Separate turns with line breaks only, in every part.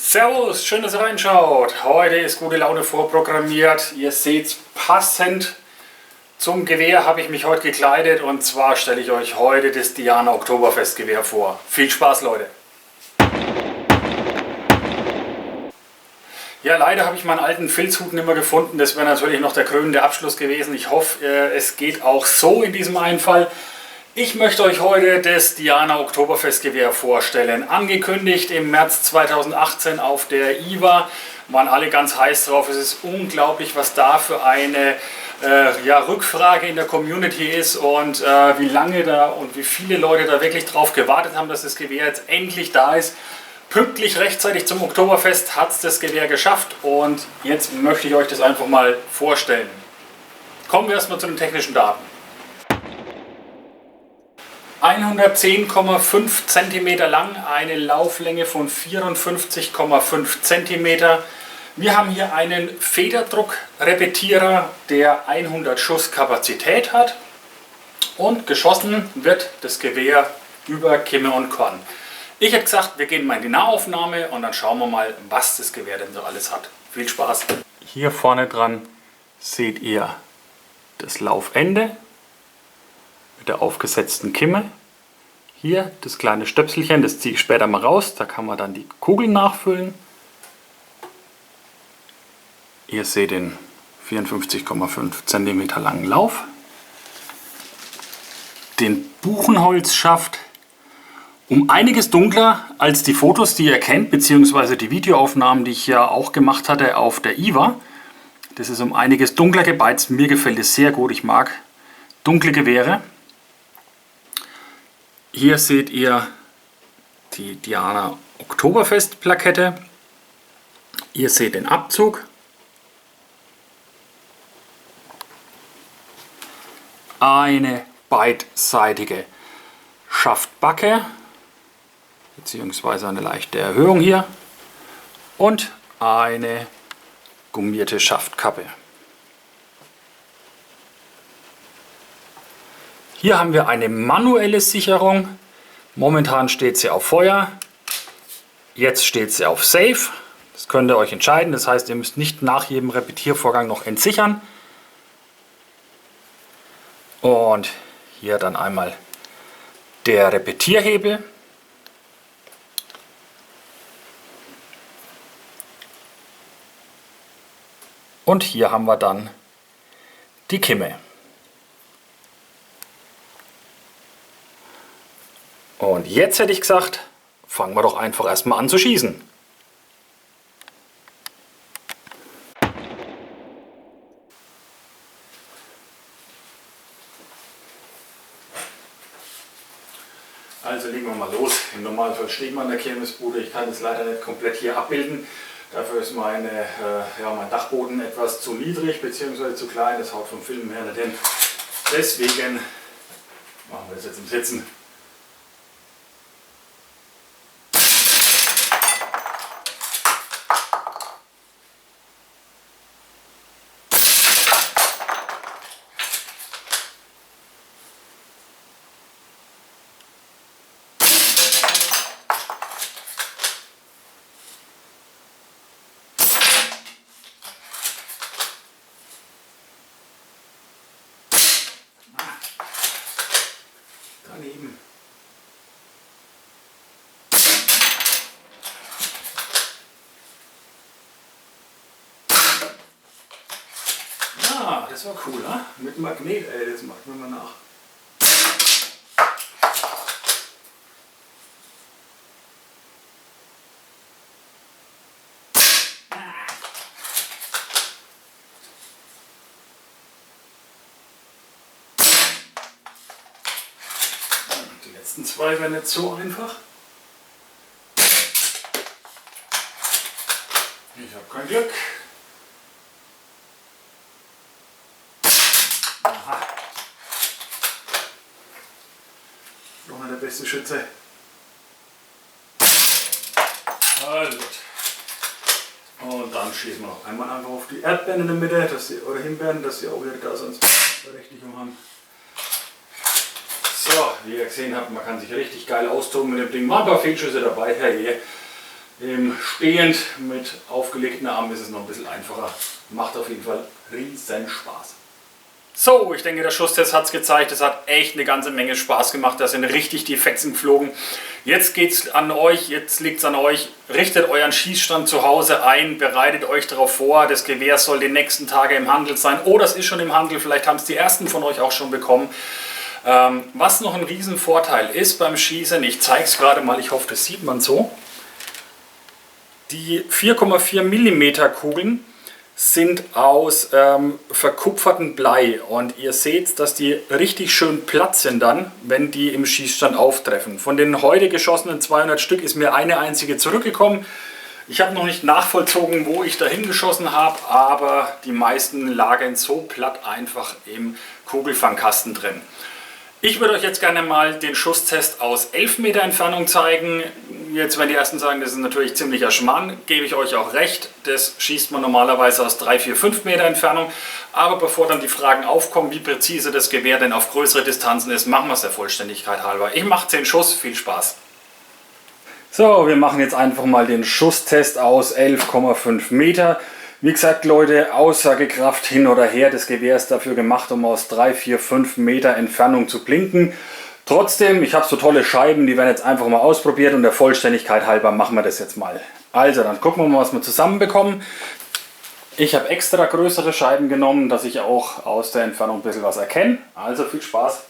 Servus, schön, dass ihr reinschaut. Heute ist gute Laune vorprogrammiert. Ihr seht, passend zum Gewehr habe ich mich heute gekleidet und zwar stelle ich euch heute das Diana Oktoberfestgewehr vor. Viel Spaß, Leute! Ja, leider habe ich meinen alten Filzhut nicht mehr gefunden. Das wäre natürlich noch der krönende Abschluss gewesen. Ich hoffe, es geht auch so in diesem einen Fall. Ich möchte euch heute das Diana Oktoberfestgewehr vorstellen. Angekündigt im März 2018 auf der IWA. Waren alle ganz heiß drauf. Es ist unglaublich, was da für eine Rückfrage in der Community ist und wie lange da und wie viele Leute da wirklich drauf gewartet haben, dass das Gewehr jetzt endlich da ist. Pünktlich rechtzeitig zum Oktoberfest hat es das Gewehr geschafft und jetzt möchte ich euch das einfach mal vorstellen. Kommen wir erstmal zu den technischen Daten. 110,5 cm lang, eine Lauflänge von 54,5 cm. Wir haben hier einen Federdruckrepetierer, der 100 Schuss Kapazität hat und geschossen wird das Gewehr über Kimme und Korn. Ich hätte gesagt, wir gehen mal in die Nahaufnahme und dann schauen wir mal, was das Gewehr denn so alles hat. Viel Spaß! Hier vorne dran seht ihr das Laufende mit der aufgesetzten Kimme. Hier das kleine Stöpselchen, das ziehe ich später mal raus, da kann man dann die Kugeln nachfüllen. Ihr seht den 54,5 cm langen Lauf. Den Buchenholzschaft um einiges dunkler als die Fotos, die ihr kennt, beziehungsweise die Videoaufnahmen, die ich ja auch gemacht hatte auf der IWA. Das ist um einiges dunkler gebeizt. Mir gefällt es sehr gut. Ich mag dunkle Gewehre. Hier seht ihr die Diana Oktoberfest Plakette. Ihr seht den Abzug. Eine beidseitige Schaftbacke, beziehungsweise eine leichte Erhöhung hier und eine gummierte Schaftkappe. Hier haben wir eine manuelle Sicherung. Momentan steht sie auf Feuer, jetzt steht sie auf Safe. Das könnt ihr euch entscheiden, das heißt, ihr müsst nicht nach jedem Repetiervorgang noch entsichern. Und hier dann einmal der Repetierhebel. Und hier haben wir dann die Kimme. Und jetzt hätte ich gesagt, fangen wir doch einfach erstmal an zu schießen. Also legen wir mal los. Im Normalfall steht man in der Kirmesbude. Ich kann es leider nicht komplett hier abbilden. Dafür ist mein Dachboden etwas zu niedrig bzw. zu klein. Das haut vom Film her nicht hin. Deswegen machen wir das jetzt im Sitzen. Daneben. Ja, das war cool, ne? Mit Magnet, ey, das macht mir mal nach. Die letzten zwei werden nicht so einfach. Ich habe kein Glück. Aha. Noch mal der beste Schütze. Also gut. Und dann schießen wir noch einmal einfach auf die Erdbeeren in der Mitte, oder Himbeeren, dass sie auch wieder da sonst Berechtigung haben. So, wie ihr gesehen habt, man kann sich richtig geil austoben mit dem Ding. Mal ein paar Fehlschüsse dabei, herrje. Im Stehend mit aufgelegten Armen ist es noch ein bisschen einfacher. Macht auf jeden Fall riesen Spaß. So, ich denke, der Schusstest hat es gezeigt. Es hat echt eine ganze Menge Spaß gemacht. Da sind richtig die Fetzen geflogen. Jetzt geht's an euch, jetzt liegt es an euch. Richtet euren Schießstand zu Hause ein, bereitet euch darauf vor. Das Gewehr soll die nächsten Tage im Handel sein. Oder es ist schon im Handel, vielleicht haben es die ersten von euch auch schon bekommen. Was noch ein Riesenvorteil ist beim Schießen, ich zeige es gerade mal, ich hoffe, das sieht man so. Die 4,4 mm Kugeln sind aus verkupfertem Blei und ihr seht, dass die richtig schön platt sind dann, wenn die im Schießstand auftreffen. Von den heute geschossenen 200 Stück ist mir eine einzige zurückgekommen. Ich habe noch nicht nachvollzogen, wo ich dahin geschossen habe, aber die meisten lagen so platt einfach im Kugelfangkasten drin. Ich würde euch jetzt gerne mal den Schusstest aus 11 Meter Entfernung zeigen. Jetzt werden die ersten sagen, das ist natürlich ziemlicher Schmarrn, gebe ich euch auch recht. Das schießt man normalerweise aus 3, 4, 5 Meter Entfernung. Aber bevor dann die Fragen aufkommen, wie präzise das Gewehr denn auf größere Distanzen ist, machen wir es der Vollständigkeit halber. Ich mache 10 Schuss, viel Spaß. So, wir machen jetzt einfach mal den Schusstest aus 11,5 Meter. Wie gesagt, Leute, Aussagekraft hin oder her, das Gewehr ist dafür gemacht, um aus 3, 4, 5 Meter Entfernung zu blinken. Trotzdem, ich habe so tolle Scheiben, die werden jetzt einfach mal ausprobiert und der Vollständigkeit halber machen wir das jetzt mal. Also, dann gucken wir mal, was wir zusammenbekommen. Ich habe extra größere Scheiben genommen, dass ich auch aus der Entfernung ein bisschen was erkenne. Also viel Spaß.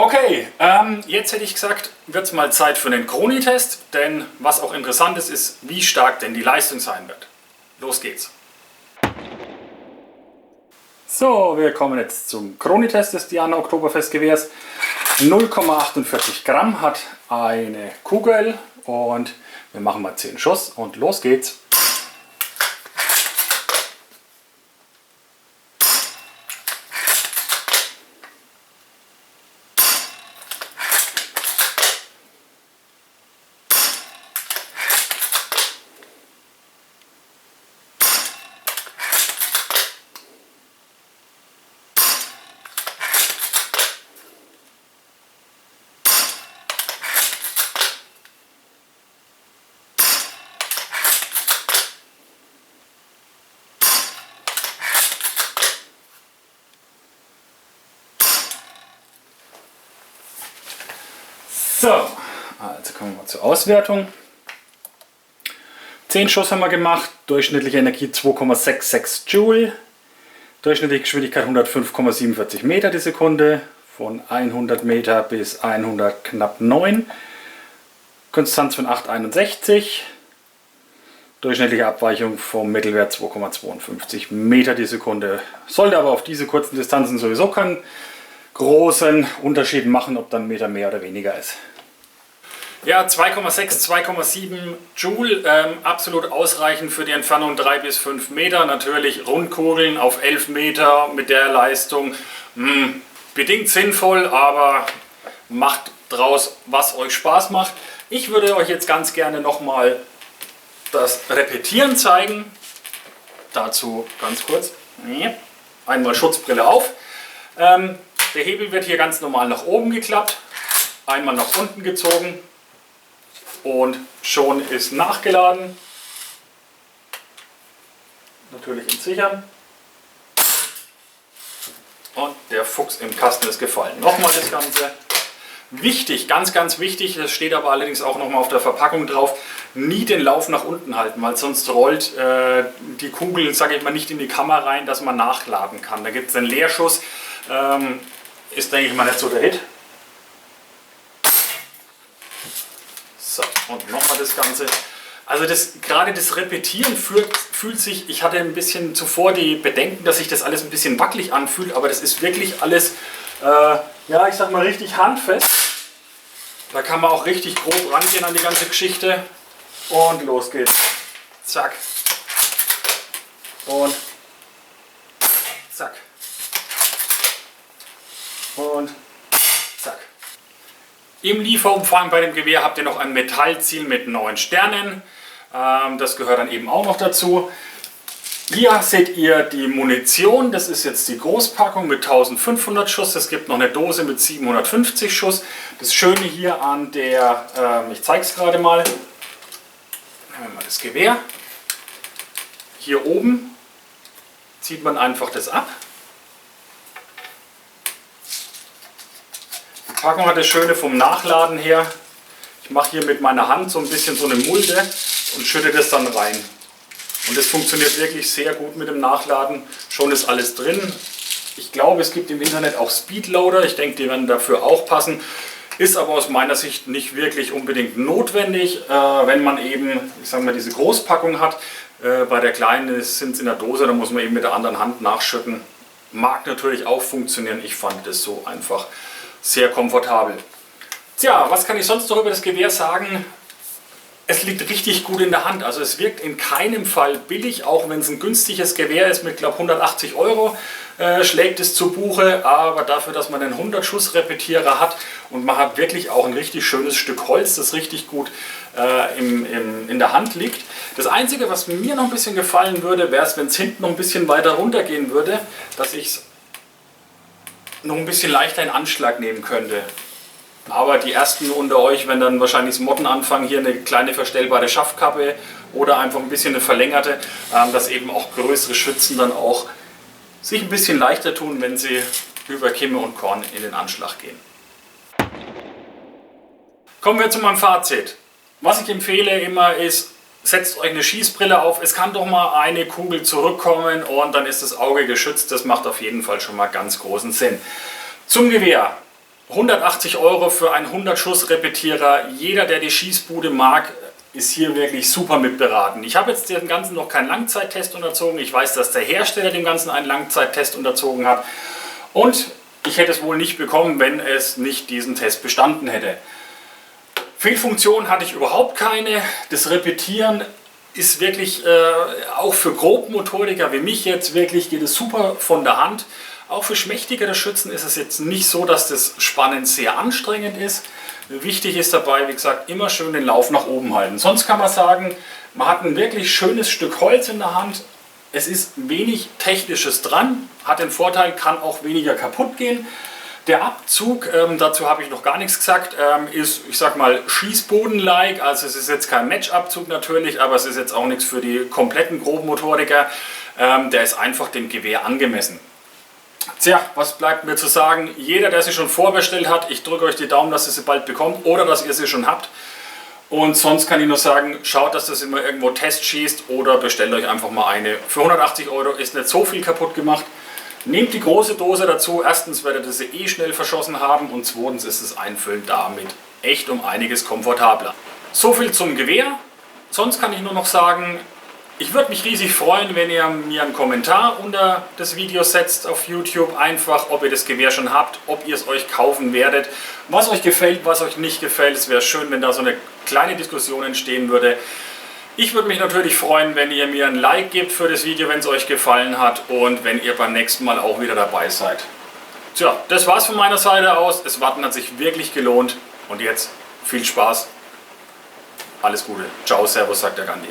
Okay, jetzt hätte ich gesagt, wird es mal Zeit für den Chronitest, denn was auch interessant ist, ist, wie stark denn die Leistung sein wird. Los geht's. So, wir kommen jetzt zum Chronitest des Diana Oktoberfestgewehrs. 0,48 Gramm hat eine Kugel und wir machen mal 10 Schuss und los geht's. So, also kommen wir mal zur Auswertung. 10 Schuss haben wir gemacht, durchschnittliche Energie 2,66 Joule, durchschnittliche Geschwindigkeit 105,47 Meter die Sekunde, von 100 Meter bis 100 knapp 9, Konstanz von 8,61, durchschnittliche Abweichung vom Mittelwert 2,52 Meter die Sekunde. Sollte aber auf diese kurzen Distanzen sowieso keinen großen Unterschied machen, ob dann ein Meter mehr oder weniger ist. Ja, 2,6, 2,7 Joule, absolut ausreichend für die Entfernung 3 bis 5 Meter. Natürlich Rundkugeln auf 11 Meter mit der Leistung, bedingt sinnvoll, aber macht draus, was euch Spaß macht. Ich würde euch jetzt ganz gerne nochmal das Repetieren zeigen. Dazu ganz kurz. Einmal Schutzbrille auf. Der Hebel wird hier ganz normal nach oben geklappt, einmal nach unten gezogen und schon ist nachgeladen. Natürlich entsichern. Und der Fuchs im Kasten ist gefallen. Nochmal das Ganze. Wichtig, ganz, ganz wichtig, das steht aber allerdings auch nochmal auf der Verpackung drauf, nie den Lauf nach unten halten, weil sonst rollt die Kugel, sage ich mal, nicht in die Kammer rein, dass man nachladen kann. Da gibt es einen Leerschuss, ist, denke ich mal, nicht so der Hit. So, und nochmal das Ganze. Also gerade das Repetieren fühlt sich, ich hatte ein bisschen zuvor die Bedenken, dass sich das alles ein bisschen wackelig anfühlt, aber das ist wirklich alles, ja, ich sag mal, richtig handfest. Da kann man auch richtig grob rangehen an die ganze Geschichte. Und los geht's. Zack. Und zack. Und zack. Im Lieferumfang bei dem Gewehr habt ihr noch ein Metallziel mit 9 Sternen. Das gehört dann eben auch noch dazu. Hier seht ihr die Munition, das ist jetzt die Großpackung mit 1500 Schuss. Es gibt noch eine Dose mit 750 Schuss. Das Schöne hier an der, ich zeige es gerade mal, nehmen wir mal das Gewehr. Hier oben zieht man einfach das ab. Die Packung hat das Schöne vom Nachladen her. Ich mache hier mit meiner Hand so ein bisschen so eine Mulde und schütte das dann rein. Und das funktioniert wirklich sehr gut mit dem Nachladen. Schon ist alles drin. Ich glaube, es gibt im Internet auch Speedloader. Ich denke, die werden dafür auch passen. Ist aber aus meiner Sicht nicht wirklich unbedingt notwendig, wenn man eben, ich sage mal, diese Großpackung hat. Bei der kleinen sind es in der Dose, da muss man eben mit der anderen Hand nachschütten. Mag natürlich auch funktionieren. Ich fand das so einfach sehr komfortabel. Tja, was kann ich sonst noch über das Gewehr sagen? Es liegt richtig gut in der Hand, also es wirkt in keinem Fall billig, auch wenn es ein günstiges Gewehr ist mit, glaube 180 Euro schlägt es zu Buche, aber dafür, dass man einen 100-Schuss-Repetierer hat und man hat wirklich auch ein richtig schönes Stück Holz, das richtig gut in der Hand liegt. Das Einzige, was mir noch ein bisschen gefallen würde, wäre es, wenn es hinten noch ein bisschen weiter runter gehen würde, dass ich es noch ein bisschen leichter in Anschlag nehmen könnte. Aber die ersten unter euch, wenn dann wahrscheinlich das Modden anfangen, hier eine kleine verstellbare Schaftkappe oder einfach ein bisschen eine verlängerte, dass eben auch größere Schützen dann auch sich ein bisschen leichter tun, wenn sie über Kimme und Korn in den Anschlag gehen. Kommen wir zu meinem Fazit. Was ich empfehle immer ist, setzt euch eine Schießbrille auf. Es kann doch mal eine Kugel zurückkommen und dann ist das Auge geschützt. Das macht auf jeden Fall schon mal ganz großen Sinn. Zum Gewehr. 180 Euro für einen 100-Schuss-Repetierer. Jeder, der die Schießbude mag, ist hier wirklich super mitberaten. Ich habe jetzt dem Ganzen noch keinen Langzeittest unterzogen. Ich weiß, dass der Hersteller dem Ganzen einen Langzeittest unterzogen hat. Und ich hätte es wohl nicht bekommen, wenn es nicht diesen Test bestanden hätte. Fehlfunktion hatte ich überhaupt keine. Das Repetieren ist wirklich auch für Grobmotoriker wie mich jetzt wirklich, geht es super von der Hand. Auch für schmächtigere Schützen ist es jetzt nicht so, dass das Spannen sehr anstrengend ist. Wichtig ist dabei, wie gesagt, immer schön den Lauf nach oben halten. Sonst kann man sagen, man hat ein wirklich schönes Stück Holz in der Hand. Es ist wenig Technisches dran, hat den Vorteil, kann auch weniger kaputt gehen. Der Abzug, dazu habe ich noch gar nichts gesagt, ist, ich sag mal, Schießboden-like. Also es ist jetzt kein Match-Abzug natürlich, aber es ist jetzt auch nichts für die kompletten Grobmotoriker. Der ist einfach dem Gewehr angemessen. Tja, was bleibt mir zu sagen? Jeder, der sie schon vorbestellt hat, ich drücke euch die Daumen, dass ihr sie bald bekommt oder dass ihr sie schon habt. Und sonst kann ich nur sagen, schaut, dass das immer irgendwo Test schießt oder bestellt euch einfach mal eine. Für 180 Euro ist nicht so viel kaputt gemacht. Nehmt die große Dose dazu. Erstens werdet ihr sie eh schnell verschossen haben und zweitens ist das Einfüllen damit echt um einiges komfortabler. So viel zum Gewehr. Sonst kann ich nur noch sagen, ich würde mich riesig freuen, wenn ihr mir einen Kommentar unter das Video setzt auf YouTube. Einfach, ob ihr das Gewehr schon habt, ob ihr es euch kaufen werdet, was euch gefällt, was euch nicht gefällt. Es wäre schön, wenn da so eine kleine Diskussion entstehen würde. Ich würde mich natürlich freuen, wenn ihr mir ein Like gebt für das Video, wenn es euch gefallen hat und wenn ihr beim nächsten Mal auch wieder dabei seid. Tja, das war's von meiner Seite aus. Das Warten hat sich wirklich gelohnt und jetzt viel Spaß. Alles Gute. Ciao, Servus, sagt der Gandhi.